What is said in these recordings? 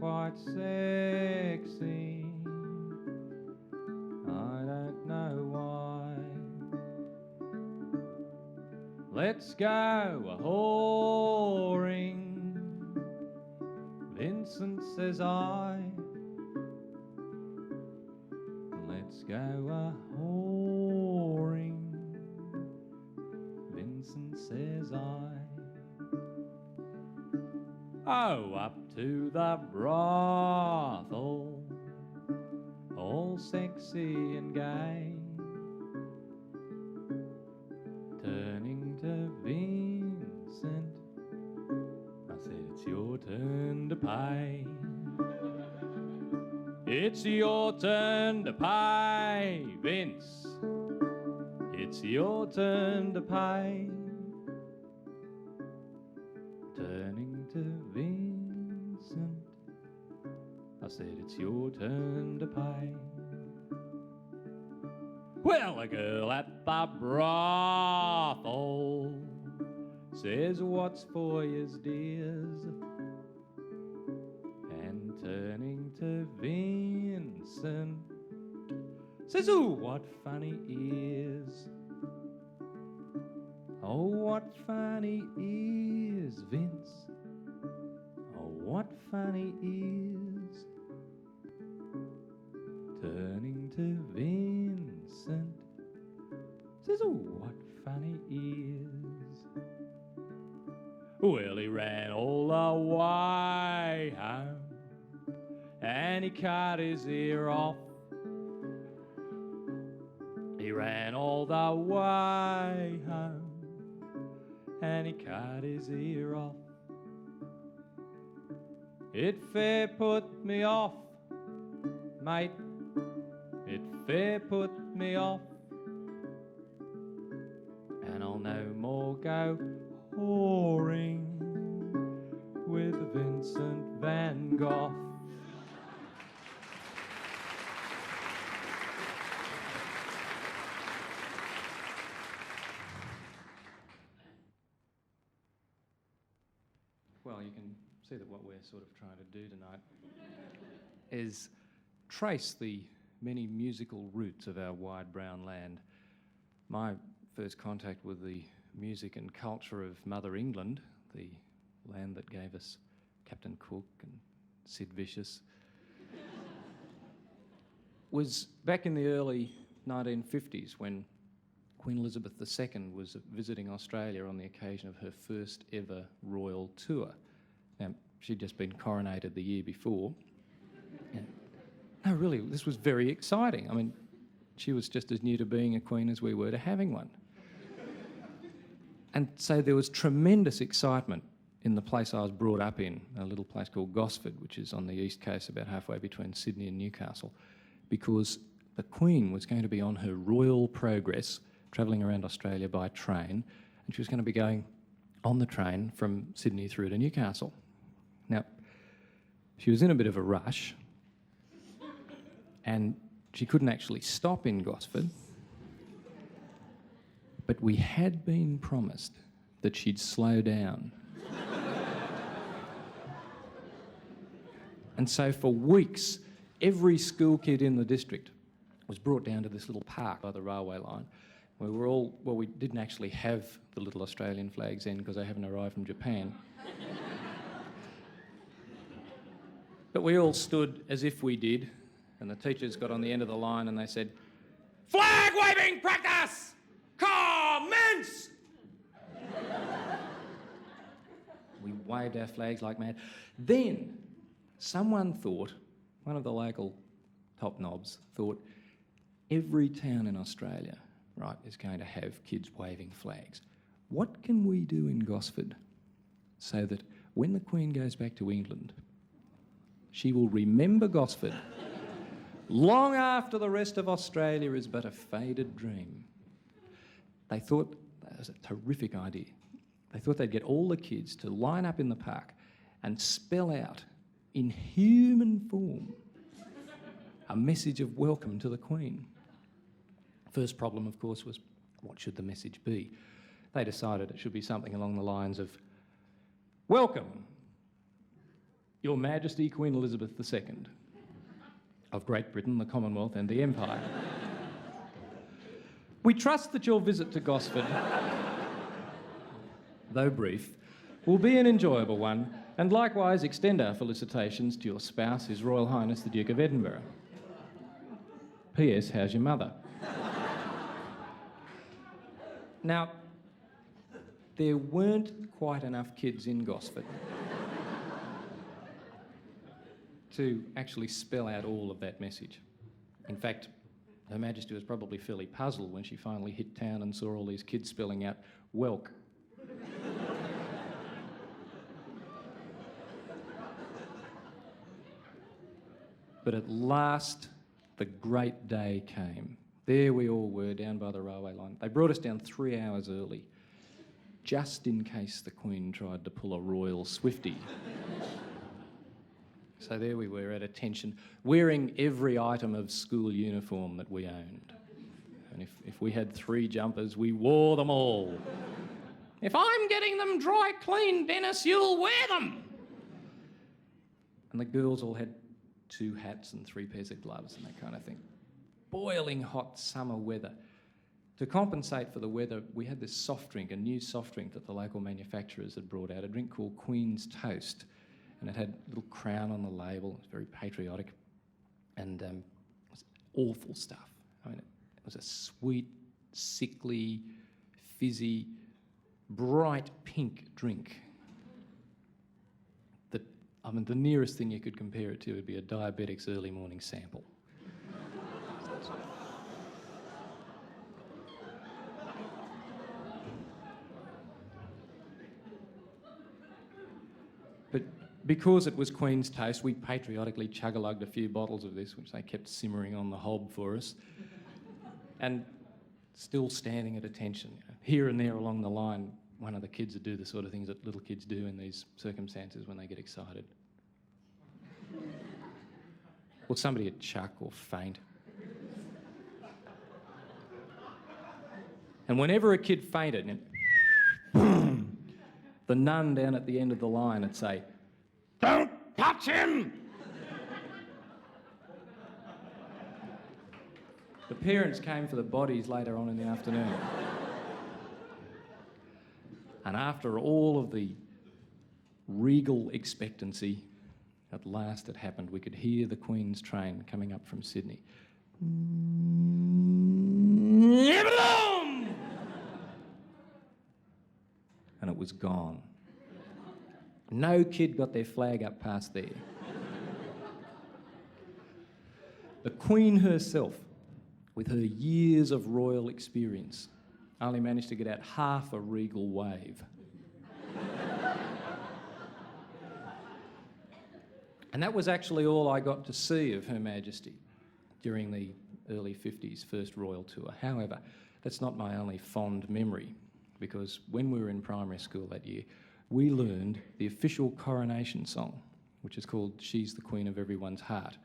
quite sexy. I don't know why. Let's go a-whoring, Vincent says I. Let's go a-whoring, Vincent says I. Oh, up to the brothel, all sexy and gay. Turning to Vincent, I said, it's your turn to pay. It's your turn to pay, Vince. It's your turn to pay. Turning to Vincent, I said, it's your turn to pay. Well, a girl at the brothel says, what's for yous, dears? And turning to Vincent, says, ooh, what funny ears. Oh, what funny ears, Vince. Oh, what funny ears. Turning to Vincent, says, oh, what funny ears. Well, he ran all the way home and he cut his ear off. He ran all the way home and he cut his ear off. It fair put me off, mate. It fair put me off, and I'll no more go whoring with Vincent van Gogh. Well, you can see that what we're sort of trying to do tonight is trace the many musical roots of our wide brown land. My first contact with the music and culture of Mother England, the land that gave us Captain Cook and Sid Vicious, was back in the early 1950s when Queen Elizabeth II was visiting Australia on the occasion of her first ever royal tour. Now, she'd just been coronated the year before. No, really, this was very exciting. I mean, she was just as new to being a queen as we were to having one. And so there was tremendous excitement in the place I was brought up in, a little place called Gosford, which is on the east coast, about halfway between Sydney and Newcastle, because the Queen was going to be on her royal progress, travelling around Australia by train, and she was going to be going on the train from Sydney through to Newcastle. Now, she was in a bit of a rush, and she couldn't actually stop in Gosford, but we had been promised that she'd slow down. And so for weeks, every school kid in the district was brought down to this little park by the railway line. We were all, well, we didn't actually have the little Australian flags then because they haven't arrived from Japan. But we all stood as if we did, and the teachers got on the end of the line and they said, "Flag waving practice! Commence!" We waved our flags like mad. Then someone thought, one of the local top knobs thought, every town in Australia, right, is going to have kids waving flags. What can we do in Gosford so that when the Queen goes back to England, she will remember Gosford long after the rest of Australia is but a faded dream? They thought that was a terrific idea. They thought they'd get all the kids to line up in the park and spell out in human form a message of welcome to the Queen. First problem, of course, was what should the message be? They decided it should be something along the lines of, "Welcome. Your Majesty Queen Elizabeth II of Great Britain, the Commonwealth and the Empire. We trust that your visit to Gosford, though brief, will be an enjoyable one, and likewise extend our felicitations to your spouse, His Royal Highness the Duke of Edinburgh. P.S. How's your mother? Now, there weren't quite enough kids in Gosford to actually spell out all of that message. In fact, Her Majesty was probably fairly puzzled when she finally hit town and saw all these kids spelling out "Welk." But at last, the great day came. There we all were, down by the railway line. They brought us down 3 hours early, just in case the Queen tried to pull a royal swifty. So there we were at attention, wearing every item of school uniform that we owned. And if we had 3 jumpers, we wore them all. If I'm getting them dry cleaned, Dennis, you'll wear them. And the girls all had 2 hats and 3 pairs of gloves and that kind of thing. Boiling hot summer weather. To compensate for the weather, we had this soft drink, a new soft drink that the local manufacturers had brought out, a drink called Queen's Toast. And it had a little crown on the label. It was very patriotic. And it was awful stuff. I mean, it was a sweet, sickly, fizzy, bright pink drink. I mean, the nearest thing you could compare it to would be a diabetic's early morning sample. But because it was Queen's Toast, we patriotically chug-a-lugged a few bottles of this, which they kept simmering on the hob for us, and still standing at attention. Here and there along the line, one of the kids would do the sort of things that little kids do in these circumstances when they get excited. Or somebody would chuck or faint. And whenever a kid fainted, the nun down at the end of the line would say, "Don't touch him!" The parents came for the bodies later on in the afternoon. And after all of the regal expectancy, at last it happened. We could hear the Queen's train coming up from Sydney. And it was gone. No kid got their flag up past there. The Queen herself, with her years of royal experience, only managed to get out half a regal wave. And that was actually all I got to see of Her Majesty during the early 50s first royal tour. However, that's not my only fond memory, because when we were in primary school that year, we learned the official Coronation song, which is called "She's the Queen of Everyone's Heart."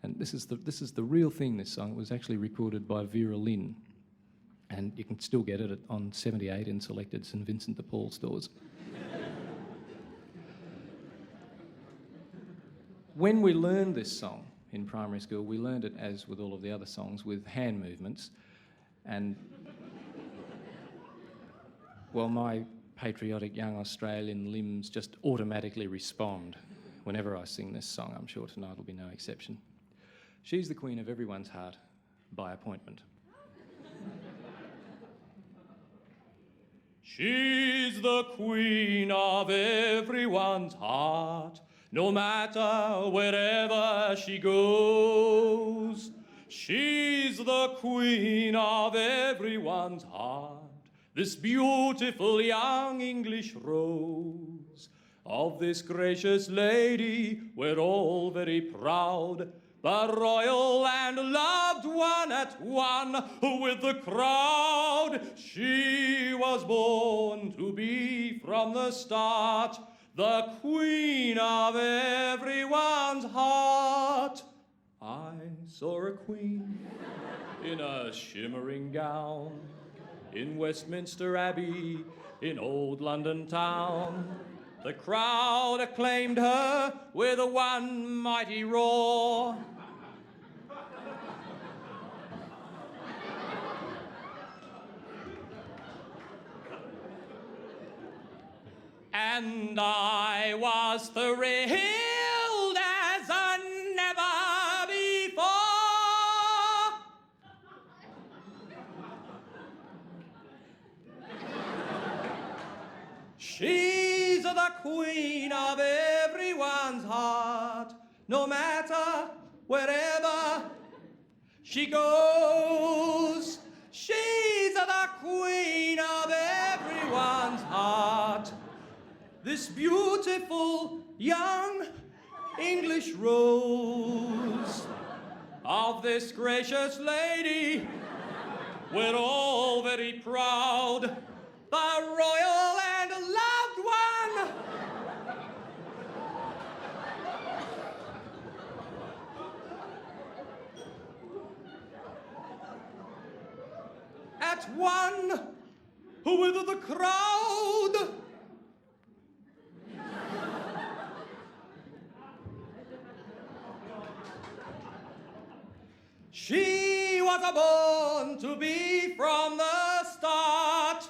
And this is the real thing, this song. It was actually recorded by Vera Lynn, and you can still get it on 78 in selected St Vincent de Paul stores. When we learned this song in primary school, we learned it, as with all of the other songs, with hand movements. And, well, my patriotic young Australian limbs just automatically respond whenever I sing this song. I'm sure tonight will be no exception. She's the Queen of Everyone's Heart by appointment. She's the Queen of everyone's heart, no matter wherever she goes. She's the Queen of everyone's heart, this beautiful young English rose. Of this gracious lady we're all very proud, the royal and loved one at one with the crowd. She was born to be from the start the Queen of everyone's heart. I saw a queen in a shimmering gown in Westminster Abbey in old London town. The crowd acclaimed her with a one mighty roar. And I was thrilled as never before. She's the queen of everyone's heart, no matter wherever she goes. She's the queen of everyone's heart. This beautiful young English rose of this gracious lady, we're all very proud, the royal and loved one. At one who with the crowd she was born to be from the start.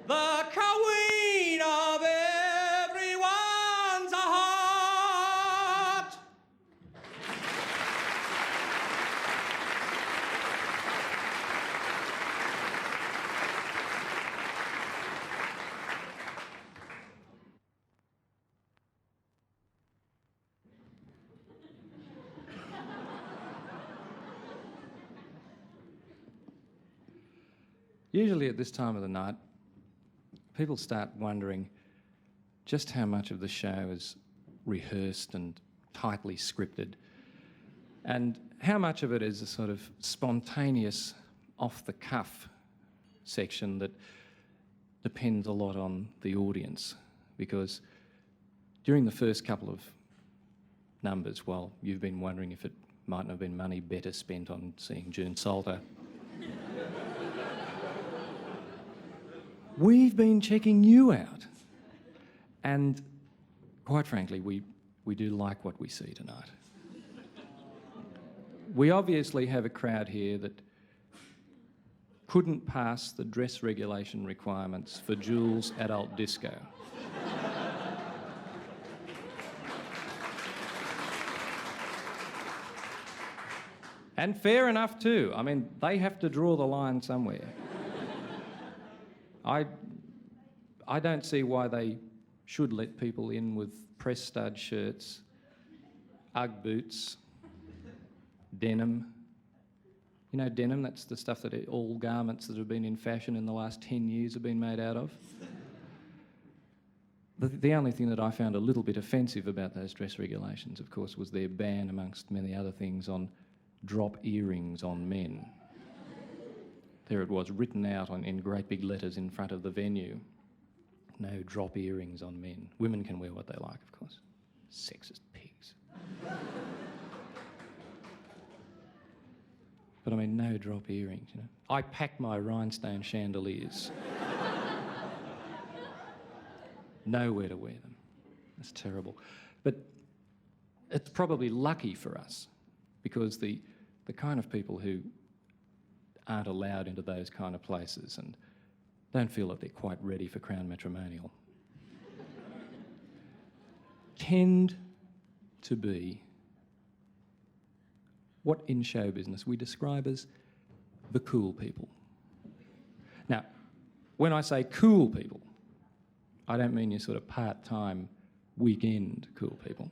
The queen of everyone's heart. Usually at this time of the night, people start wondering just how much of the show is rehearsed and tightly scripted, and how much of it is a sort of spontaneous, off-the-cuff section that depends a lot on the audience. Because during the first couple of numbers, while you've been wondering if it mightn't have been money better spent on seeing June Salter, we've been checking you out. And quite frankly, we do like what we see tonight. We obviously have a crowd here that couldn't pass the dress regulation requirements for Jules' adult disco. And fair enough too. I mean, they have to draw the line somewhere. I don't see why they should let people in with press stud shirts, Ugg boots, denim. You know denim, that's the stuff that all garments that have been in fashion in the last 10 years have been made out of. The only thing that I found a little bit offensive about those dress regulations, of course, was their ban, amongst many other things, on drop earrings on men. There it was, written out in great big letters in front of the venue. No drop earrings on men. Women can wear what they like, of course. Sexist pigs. But I mean, no drop earrings, you know. I pack my rhinestone chandeliers. Nowhere to wear them. That's terrible. But it's probably lucky for us, because the kind of people who aren't allowed into those kind of places and don't feel that they're quite ready for Crown Matrimonial tend to be what in show business we describe as the cool people. Now, when I say cool people, I don't mean your sort of part-time weekend cool people.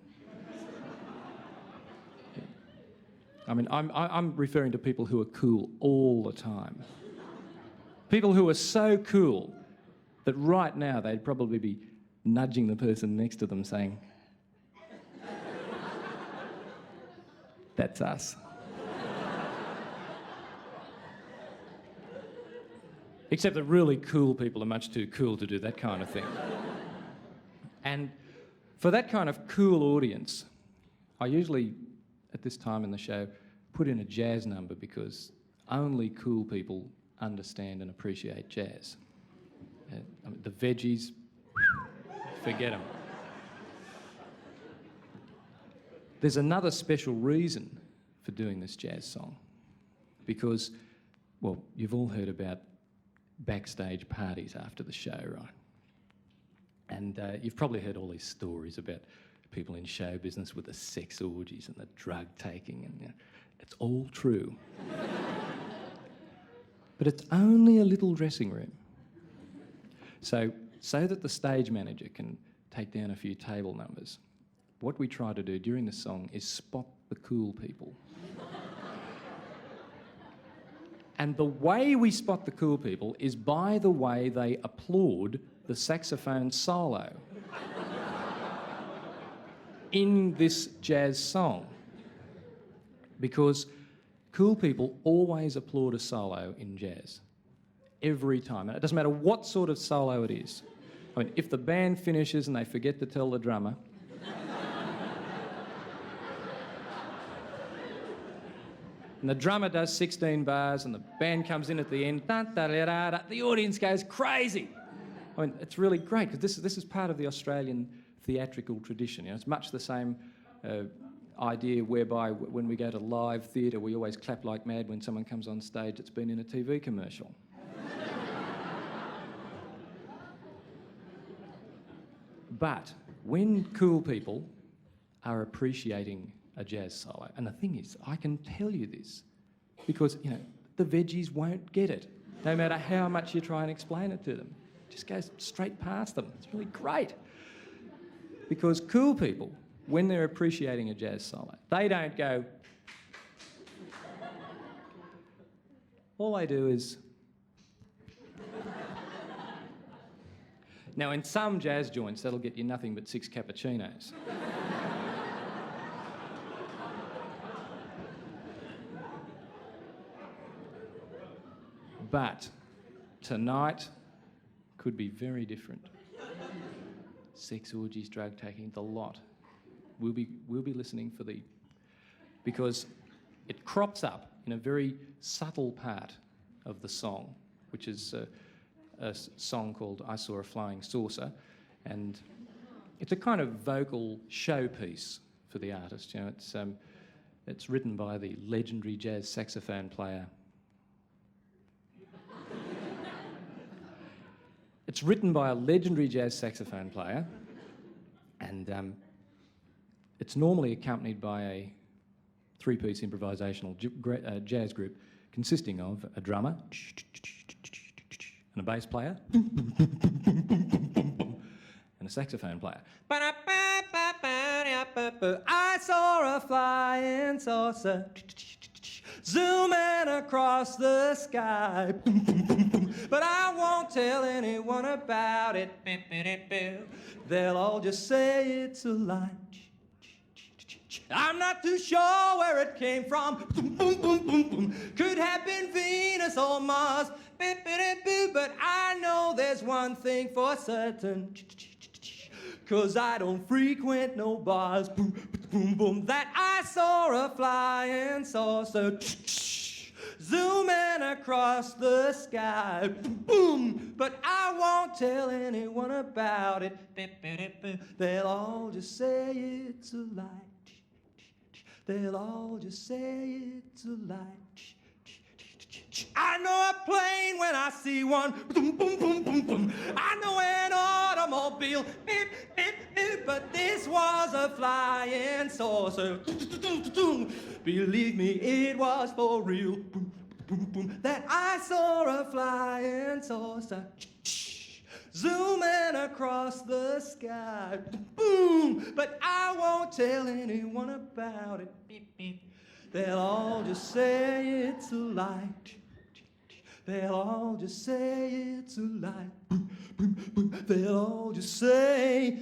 I mean, I'm referring to people who are cool all the time. People who are so cool that right now they'd probably be nudging the person next to them saying, "That's us." Except that really cool people are much too cool to do that kind of thing. And for that kind of cool audience, I usually, at this time in the show, put in a jazz number, because only cool people understand and appreciate jazz. I mean, the veggies, forget them. There's another special reason for doing this jazz song, because, well, you've all heard about backstage parties after the show, right? And you've probably heard all these stories about people in show business with the sex orgies and the drug taking, and you know, it's all true. But it's only a little dressing room. So that the stage manager can take down a few table numbers, what we try to do during the song is spot the cool people. And the way we spot the cool people is by the way they applaud the saxophone solo in this jazz song. Because cool people always applaud a solo in jazz. Every time. And it doesn't matter what sort of solo it is. I mean, if the band finishes and they forget to tell the drummer, and the drummer does 16 bars and the band comes in at the end, dun, da, da, da, da, the audience goes crazy. I mean, it's really great because this is part of the Australian theatrical tradition. You know, it's much the same idea whereby when we go to live theatre, we always clap like mad when someone comes on stage that's been in a TV commercial. But when cool people are appreciating a jazz solo, and the thing is, I can tell you this, because, you know, the veggies won't get it, no matter how much you try and explain it to them. It just goes straight past them. It's really great. Because cool people, when they're appreciating a jazz solo, they don't go... All they do is... Now, in some jazz joints, that'll get you nothing but 6 cappuccinos. But tonight could be very different. Sex orgies, drug taking, the lot. We'll be listening for the... Because it crops up in a very subtle part of the song, which is a song called I Saw a Flying Saucer, and it's a kind of vocal showpiece for the artist. You know, it's written by the legendary jazz saxophone player. It's written by a legendary jazz saxophone player, and it's normally accompanied by a 3-piece improvisational jazz group consisting of a drummer and a bass player and a saxophone player. I saw a flying saucer zooming across the sky, but I won't tell anyone about it. They'll all just say it's a lie. I'm not too sure where it came from. Could have been Venus or Mars. But I know there's one thing for certain. 'Cause I don't frequent no bars. That I saw a flying saucer zooming across the sky. Boom! But I won't tell anyone about it. They'll all just say it's a lie. They'll all just say it's a lie. I know a plane when I see one. Boom, boom, boom, boom, boom. I know an automobile. Beep, beep, beep. But this was a flying saucer. Believe me, it was for real. Boom, boom, boom. That I saw a flying saucer zooming across the sky. Boom! But I won't tell anyone about it. Beep, beep. They'll all just say it's a lie. They'll all just say it's a lie. They'll all just say.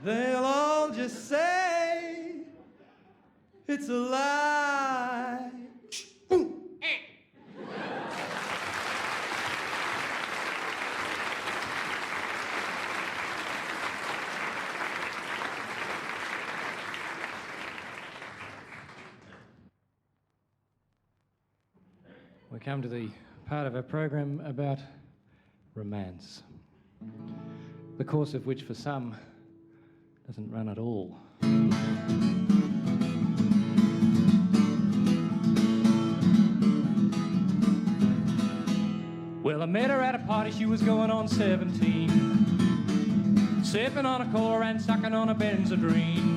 They'll all just say It's a lie. We come to the part of our program about romance, the course of which for some doesn't run at all. Well, I met her at a party, she was going on 17, sipping on a cola and sucking on a Benzedrine.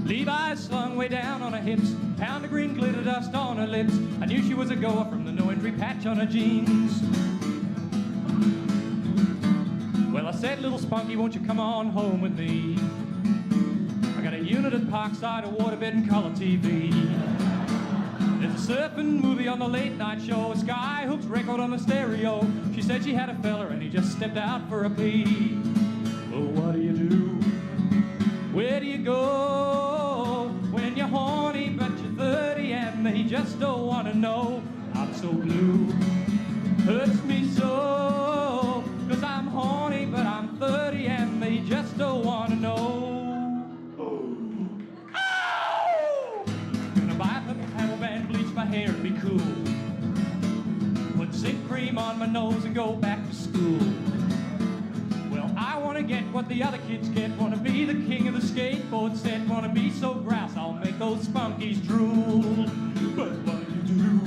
Levi's slung way down on her hips, pound of green glitter dust on her lips. I knew she was a goer from the no entry patch on her jeans. Well, I said, little spunky, won't you come on home with me? I got a unit at Parkside, a waterbed and colour TV. There's a surfing movie on the late night show, a Skyhook's record on the stereo. She said she had a fella and he just stepped out for a pee. Well, what do you do? Where do you go when you're horny but you're 30 and they just don't want to know? I'm so blue, hurts me so, 'cause I'm horny but I'm 30 and they just don't want to know. Oh! Gonna buy a little paddle band, bleach my hair and be cool, put zinc cream on my nose and go back to school. I want to get what the other kids get, want to be the king of the skateboard set, want to be so grouse, I'll make those spunkies drool. But what do you do?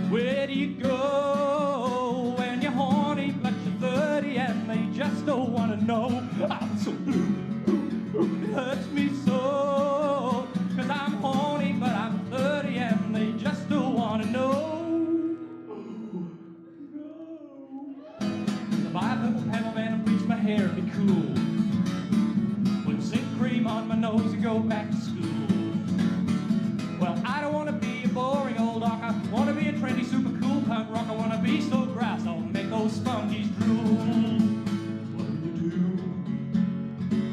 Where do you go when you're horny but you're 30 and they just don't want to know? I'm so blue, it hurts me so, 'cause I'm horny but I'm 30 and they just don't want to know. Buy a little pedal band and bleach my hair and be cool, put zinc cream on my nose and go back to school. Well, I don't want to be a boring old doc, I want to be a trendy super cool punk rock. I want to be so grouse, I'll make those spunkies drool. What do you do?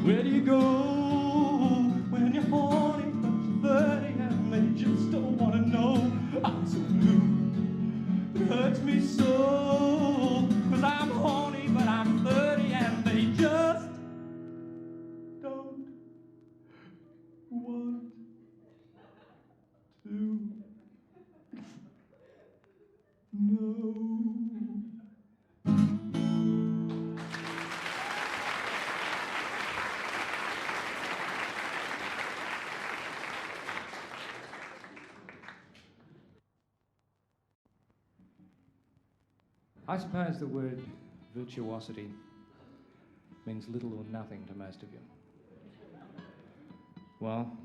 Where do you go when you're horny but you're 30 and they just don't want to know? I'm so blue, it hurts me so, 'cause I'm horny but I'm 30 and they just don't want to know. I suppose the word virtuosity means little or nothing to most of you. Well,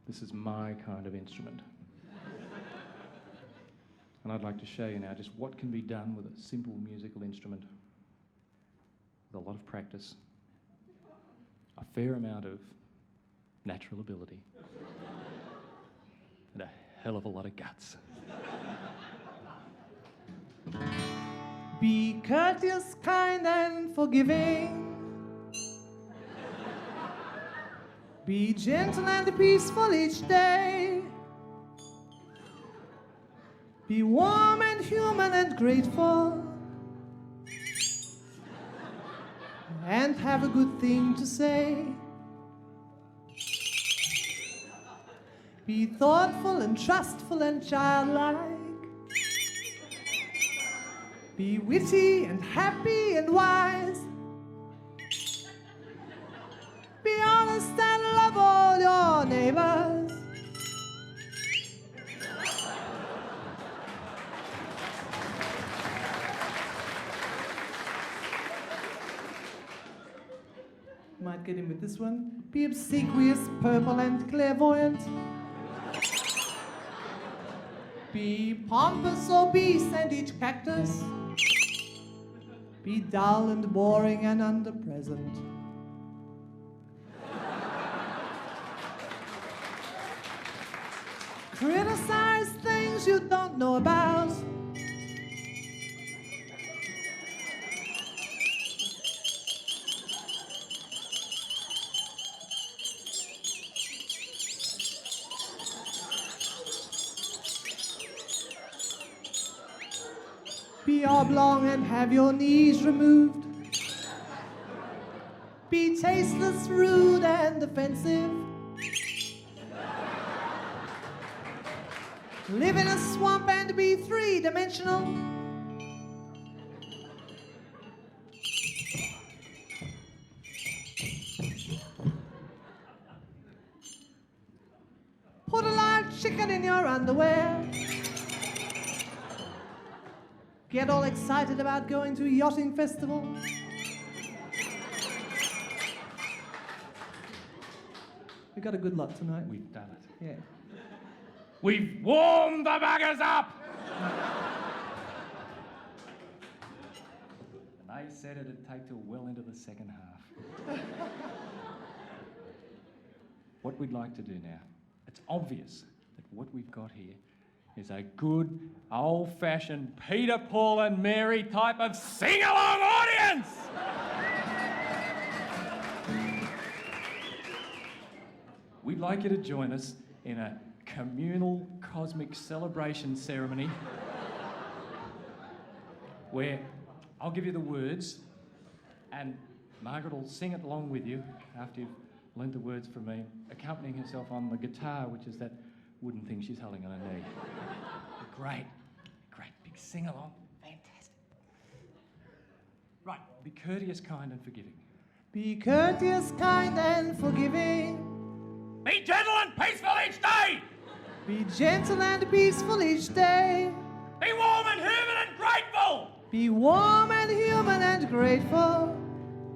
this is my kind of instrument. And I'd like to show you now just what can be done with a simple musical instrument with a lot of practice, a fair amount of natural ability, and a hell of a lot of guts. Be courteous, kind, and forgiving. Be gentle and peaceful each day. Be warm and human and grateful. And have a good thing to say. Be thoughtful and trustful and childlike. Be witty and happy and wise. Be honest and love all your neighbors. Might get in with this one. Be obsequious, purple and clairvoyant. Be pompous, obese and eat cactus. Be dull and boring and underpresent. Criticize things you don't know about. Be oblong and have your knees removed. Be tasteless, rude, and offensive. Live in a swamp and be three-dimensional. Put a live chicken in your underwear. Get all excited about going to a yachting festival. We got a good lot tonight. We've done it. Yeah. We've warmed the buggers up! And they said it'd take till well into the second half. What we'd like to do now, it's obvious that what we've got here is a good, old-fashioned Peter, Paul and Mary type of sing-along audience! We'd like you to join us in a communal cosmic celebration ceremony where I'll give you the words and Margaret will sing it along with you after you've learnt the words from me, accompanying herself on the guitar, which is that wooden thing she's holding on her knee. Great big sing-along, fantastic. Right, be courteous, kind and forgiving. Be courteous, kind and forgiving. Be gentle and peaceful each day! Be gentle and peaceful each day. Be warm and human and grateful! Be warm and human and grateful.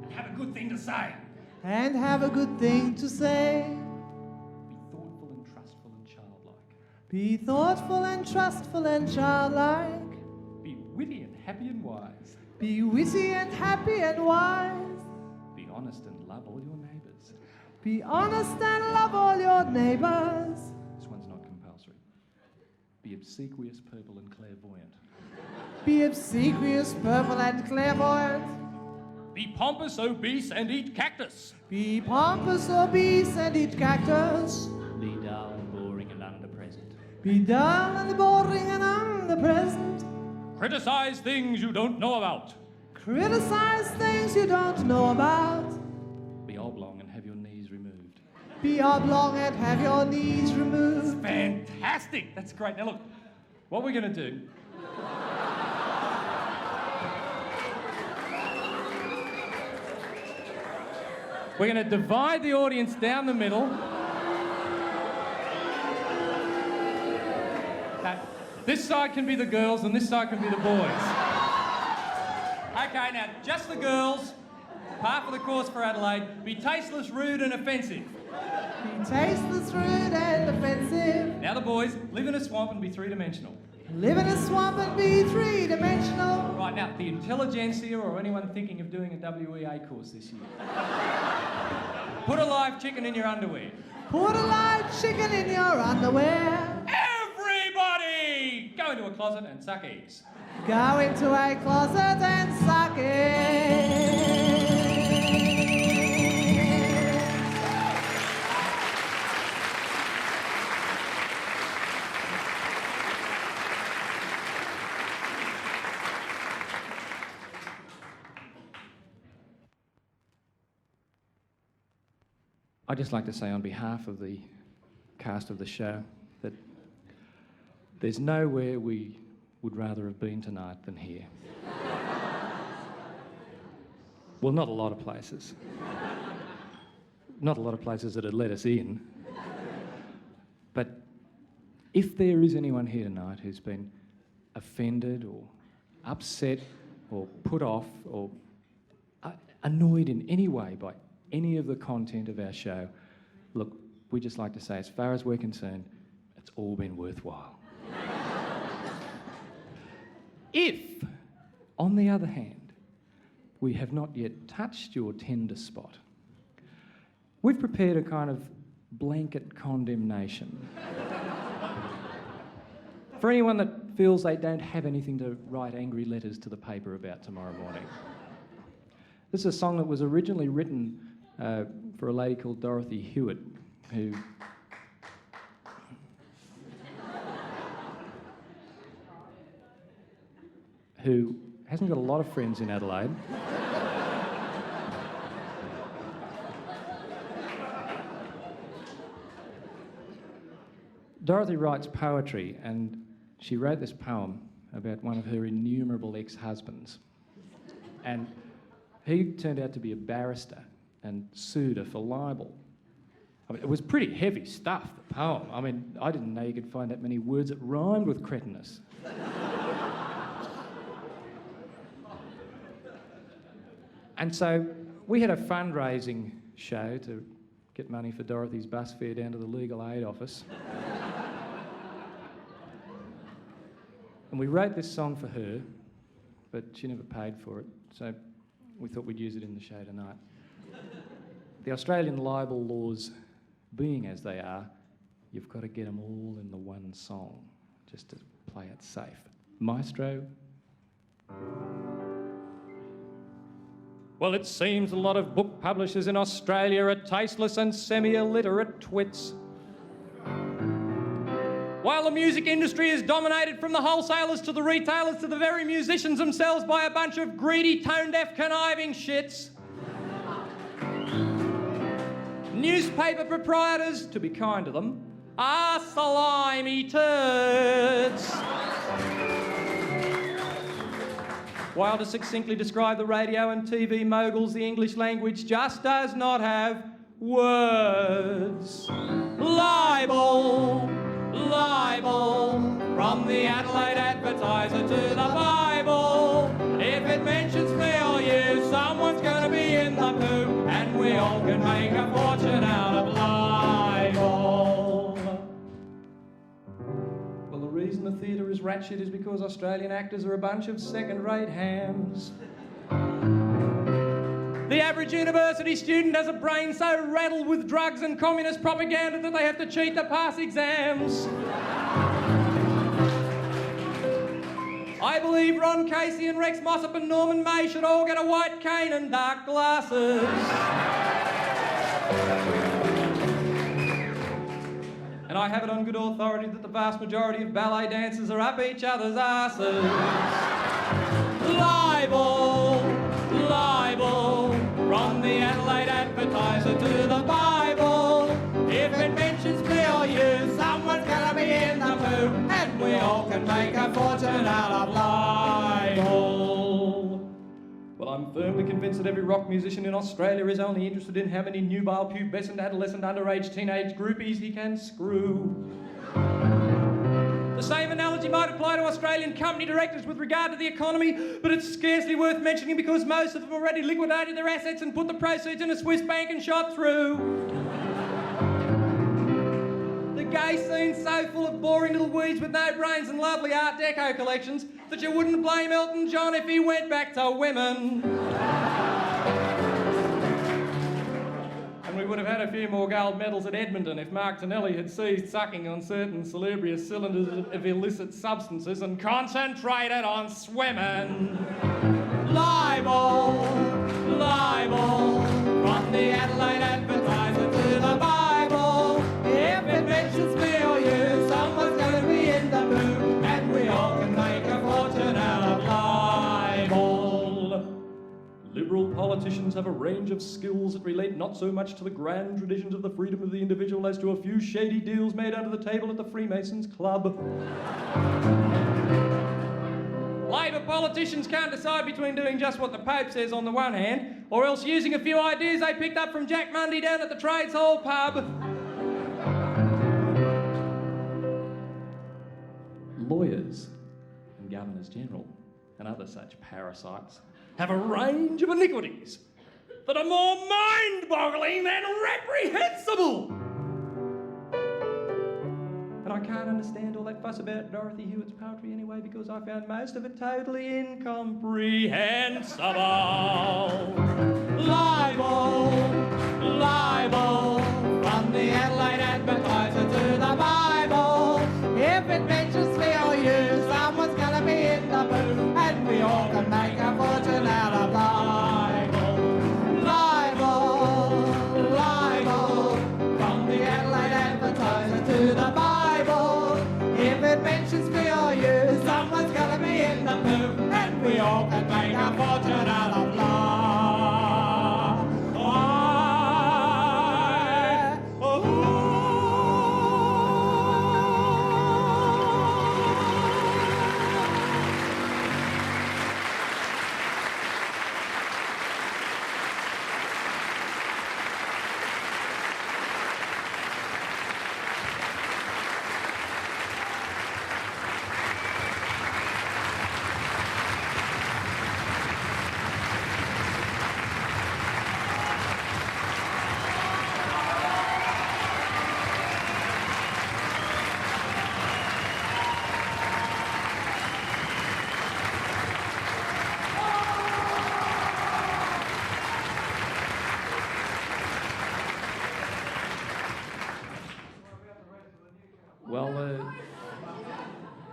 And have a good thing to say. And have a good thing to say. Be thoughtful and trustful and childlike. Be thoughtful and trustful and childlike. Be witty and happy and wise. Be witty and happy and wise. Be honest and love all your neighbours. Be honest and love all your neighbours. This one's not compulsory. Be obsequious, purple and clairvoyant. Be obsequious, purple and clairvoyant. Be pompous, obese and eat cactus. Be pompous, obese and eat cactus. Be dull and boring and underpresent. Be dull and boring and omnipresent. Criticise things you don't know about. Criticize things you don't know about. Be oblong and have your knees removed. Be oblong and have your knees removed. Fantastic! That's great. Now look, what we're going to do... We're going to divide the audience down the middle. Now, this side can be the girls and this side can be the boys. Okay, now, just the girls, par for the course for Adelaide. Be tasteless, rude and offensive. Be tasteless, rude and offensive. Now the boys, live in a swamp and be three-dimensional. Live in a swamp and be three-dimensional. Right, now, the intelligentsia or anyone thinking of doing a WEA course this year. Put a live chicken in your underwear. Put a live chicken in your underwear. Everybody! Go into a closet and suck eggs. Go into a closet and suck it. I'd just like to say on behalf of the cast of the show that there's nowhere we would rather have been tonight than here. Well, not a lot of places. Not a lot of places that had let us in. But if there is anyone here tonight who's been offended or upset or put off or annoyed in any way by any of the content of our show, look, we just like to say, as far as we're concerned, it's all been worthwhile. If, on the other hand, we have not yet touched your tender spot, we've prepared a kind of blanket condemnation for anyone that feels they don't have anything to write angry letters to the paper about tomorrow morning. This is a song that was originally written for a lady called Dorothy Hewitt, who who hasn't got a lot of friends in Adelaide. Dorothy writes poetry, and she wrote this poem about one of her innumerable ex-husbands. And he turned out to be a barrister and sued her for libel. I mean, it was pretty heavy stuff, the poem. I mean, I didn't know you could find that many words that rhymed with cretinous. And so we had a fundraising show to get money for Dorothy's bus fare down to the legal aid office. And we wrote this song for her, but she never paid for it, so we thought we'd use it in the show tonight. The Australian libel laws being as they are, you've got to get them all in the one song, just to play it safe. Maestro. Well, it seems a lot of book publishers in Australia are tasteless and semi-illiterate twits. While the music industry is dominated from the wholesalers to the retailers to the very musicians themselves by a bunch of greedy, tone-deaf, conniving shits. Newspaper proprietors, to be kind to them, are slimy turds. While to succinctly describe the radio and TV moguls, the English language just does not have words. Libel, libel, from the Adelaide Advertiser to the Bible. If it mentions me or you, someone's gonna be in the poo, and we all can make a fortune out of libel. Well, the reason the theatre is ratchet is because Australian actors are a bunch of second-rate hams. The average university student has a brain so rattled with drugs and communist propaganda that they have to cheat to pass exams. I believe Ron Casey and Rex Mossop and Norman May should all get a white cane and dark glasses. And I have it on good authority that the vast majority of ballet dancers are up each other's asses. Libel, libel, from the Adelaide Advertiser to the Bible. If it mentions me or you, someone's gonna be in the poo, and we all can make a fortune out of libel. Well, I'm firmly convinced that every rock musician in Australia is only interested in how many nubile, pubescent, adolescent, underage, teenage groupies he can screw. The same analogy might apply to Australian company directors with regard to the economy, but it's scarcely worth mentioning because most of them already liquidated their assets and put the proceeds in a Swiss bank and shot through. The gay scene's so full of boring little weeds with no brains and lovely Art Deco collections that you wouldn't blame Elton John if he went back to women. And we would have had a few more gold medals at Edmonton if Mark Tonelli had ceased sucking on certain salubrious cylinders of illicit substances and concentrated on swimming. Libel, libel, from the Adelaide Advertiser to the Bible. If it mentions me or you, someone's going to be in the poo, and we all can make a fortune out of libel. Liberal politicians have a range of skills that relate not so much to the grand traditions of the freedom of the individual as to a few shady deals made under the table at the Freemasons Club. Labor politicians can't decide between doing just what the Pope says on the one hand, or else using a few ideas they picked up from Jack Mundy down at the Trades Hall pub. Lawyers and governors general and other such parasites have a range of iniquities that are more mind-boggling than reprehensible. And I can't understand all that fuss about Dorothy Hewitt's poetry anyway, because I found most of it totally incomprehensible. Libel, libel, from the Adelaide Advertiser to the Bible. If it mentions me or you, someone's gonna be in the poo, and we all can make a fortune out of libel. Libel, libel, from the Adelaide Advertiser to the Bible. If it mentions me or you, someone's gonna be in the poo, and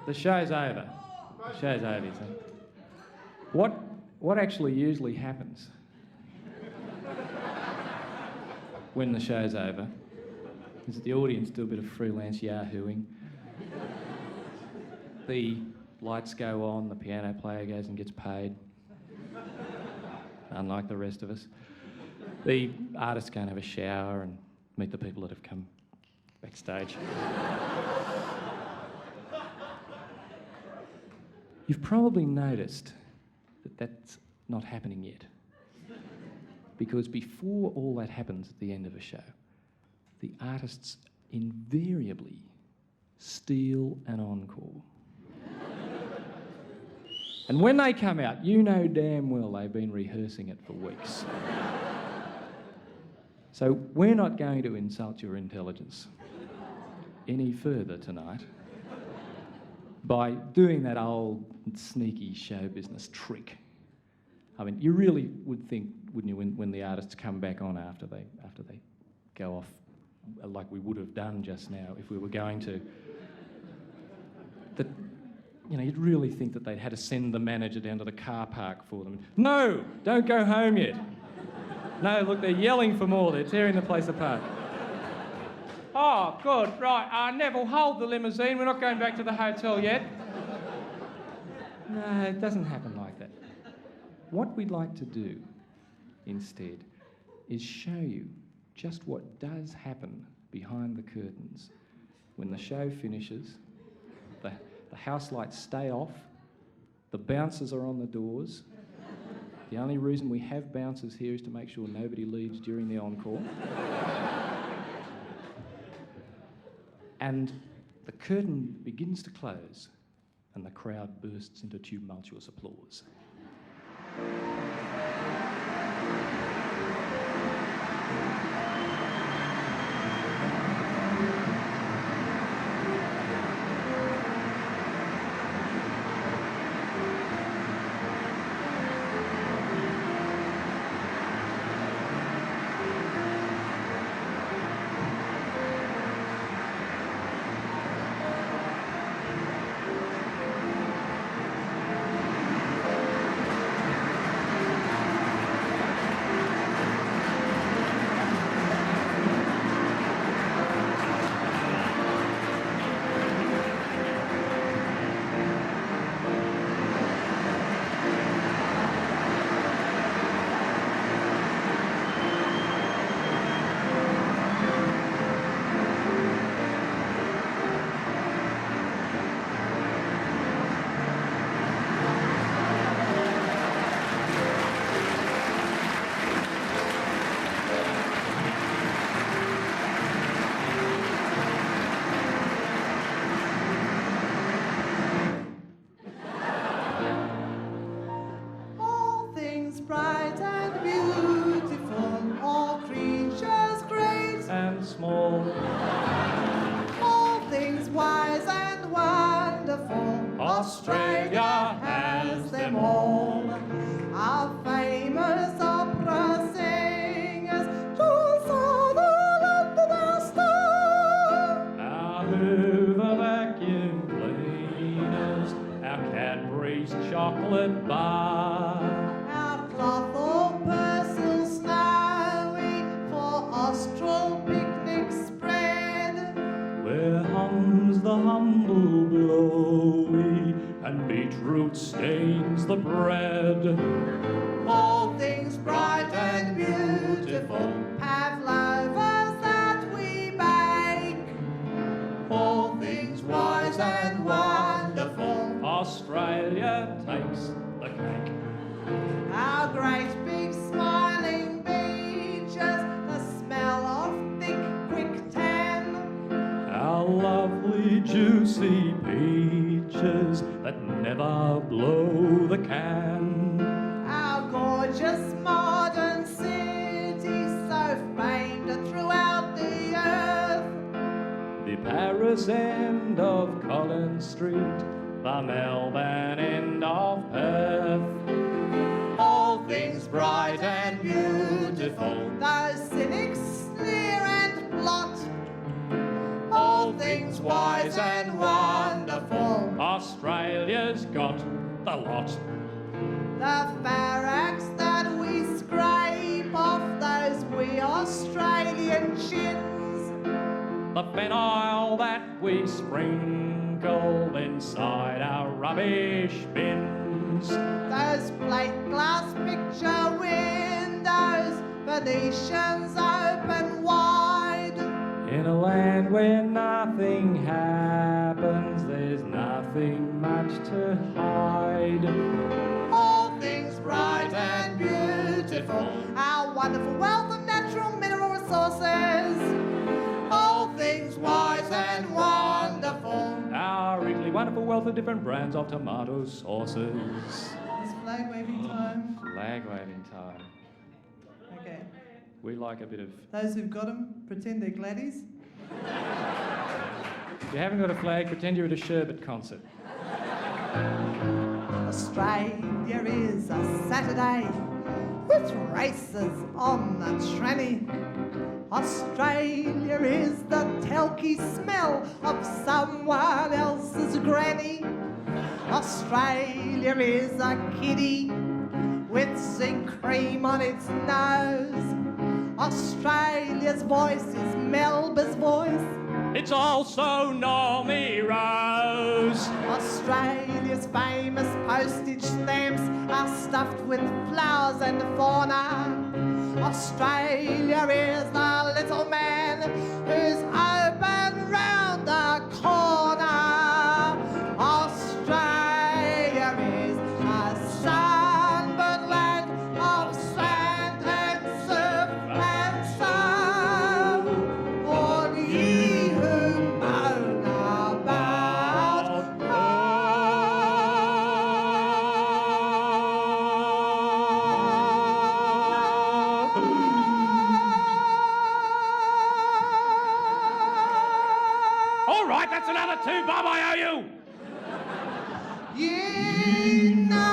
The show's over. The show's over, you see. What actually usually happens when the show's over is that the audience do a bit of freelance yahooing. The lights go on, the piano player goes and gets paid, unlike the rest of us. The artists go and have a shower and meet the people that have come backstage. You've probably noticed that that's not happening yet. Because before all that happens at the end of a show, the artists invariably steal an encore. And when they come out, you know damn well they've been rehearsing it for weeks. So we're not going to insult your intelligence any further tonight by doing that old sneaky show business trick. I mean, you really would think, wouldn't you, when the artists come back on after they go off, like we would have done just now if we were going to, that, you know, you'd really think that they'd had to send the manager down to the car park for them. No, don't go home yet. No, look, they're yelling for more. They're tearing the place apart. Oh, good, right. Neville, hold the limousine. We're not going back to the hotel yet. No, it doesn't happen like that. What we'd like to do instead is show you just what does happen behind the curtains when the show finishes, the house lights stay off, the bouncers are on the doors. The only reason we have bouncers here is to make sure nobody leaves during the encore. And the curtain begins to close and the crowd bursts into tumultuous applause. Australia has them all. Our famous opera singers, Jules Sutherland and Astor. Our Hoover vacuum cleaners, our Cadbury's chocolate bar. Our cloth or Purcell snowy for Austral picnic spread. Where hums the humble blowy and beetroot stains the bread. All things bright and beautiful, pavlovas that we bake. All things wise and wonderful, Australia takes the cake. our great big smiling beaches, the smell of thick quick tan. Our lovely juicy peaches that never blow the can. Our gorgeous modern city, so famed throughout the earth. The Paris end of Collins Street, the Melbourne end of Perth. All things bright and beautiful, those cynics sneer and plot. All things wise and wonderful, Australia got the lot. The barracks that we scrape off those wee Australian chins. The phenyl that we sprinkle inside our rubbish bins. Those plate glass picture windows, Venetians open wide. In a land where nothing happens, there's nothing much to hide. All things bright and beautiful, our wonderful wealth of natural mineral resources. All things wise and wonderful. Our really wonderful wealth of different brands of tomato sauces. It's flag waving time. Flag waving time. Okay. We like a bit of... Those who've got them, pretend they're gladdies. If you haven't got a flag, pretend you're at a sherbet concert. Australia is a Saturday with races on the tranny. Australia is the telky smell of someone else's granny. Australia is a kiddie with zinc cream on its nose. Australia's voice is Melba's voice. It's also Normie Rose. Australia's famous postage stamps are stuffed with flowers and fauna. Australia is the little man who's open round the corner. Australia is a sunburned land of sand and surf and sun. All ye who moan about All right, that's another 2 bob I owe you. ye know